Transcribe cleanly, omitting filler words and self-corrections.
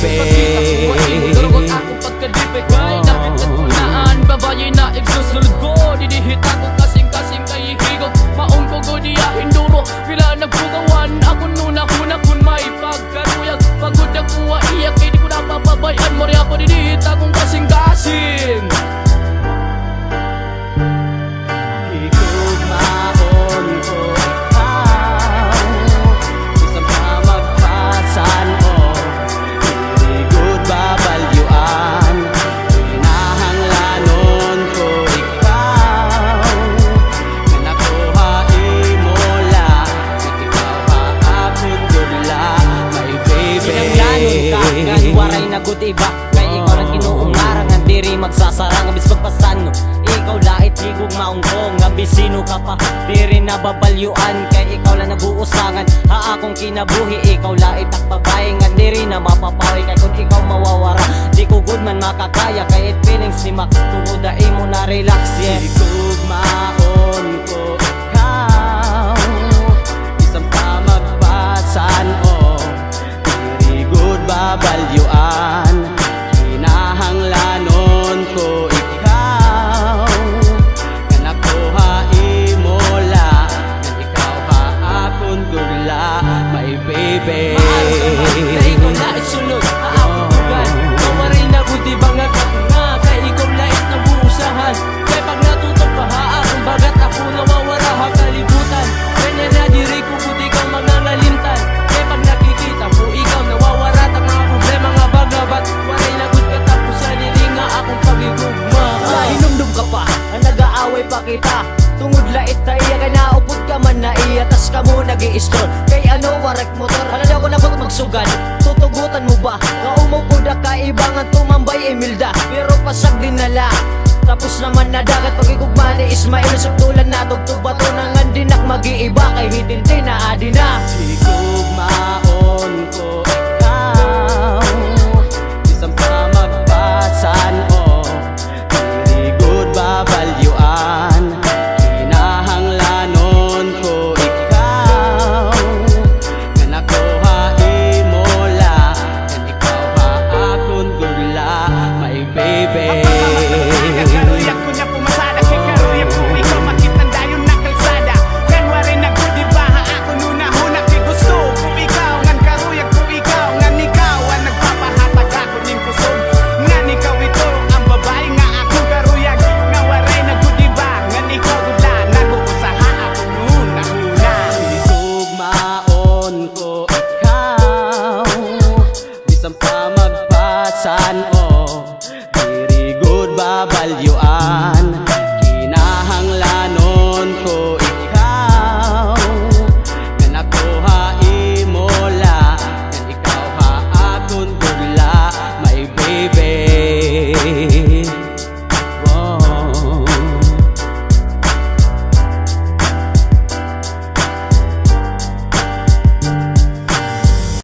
baby. Durog ako pagkadipay kay nakitatunaan babae na igsusulod ko. Dinihita ko kasing-kasing kay higog. Maong ko ko diya hinduro. Pila nagbugawan ako nuna-huna kung may pagkaruyag. Pagod ako iyak hindi ko napapabayan. Mori ako dinihita kong kasing-kasing. Higugmaon ko ikaw, isang pamagpasan o hirigod babalyuan. Hinahanglanon ko ikaw, na nakuha imola, at ikaw haapod dula, my baby. Sinanglanon ka, kan waray na good iba. Kay ikaw lang kinuungarang, ang diri magsasarang, abis magpasano. Ikaw lait higog maunggong, abis sino ka pa, diri nababalyuan. Kay ikaw lang nabuusangan, ha akong kinabuhi. Ikaw lait at babae, nga diri na mapapawi. Kay kung ikaw mawawara, di ko good man makakaya. Kay it feelings ni Max, tumuda mo na relax, yeah. Higugmaon ko ikaw, isang pamagpasan o hirigod babalyuan. Hinahanglanon ko ikaw, nga nakuha imola, nga ikaw haakon dula, my baby. Kay ikaw lait sunod, haakong tugan. Mawaray na good iba nga nga. Kay ikaw lait na buusahan. Kay pag natutok pa haakong bagat ako nawawara ha kalibutan. Kanya na diri ko good ikaw mangangalintan. Kay pag nakikita ko ikaw nawawara ta mga problema nga bagabat. Waray na good katapos sa nilinga akong pagigugma. Hinumdum ka pa, ang nag-aaway pa kita. Tungod lait na iya, kay naupod ka man na iya. Tas ka mo nag-i-store, kay ano warak motor. Halala ko na ba't magsugan, tutugutan mo ba? Kaumaw ko da kaibangan tumambay Emilda. Pero pasag din nala, tapos naman na dagat. Pag-igugma ni Ismael, saktulan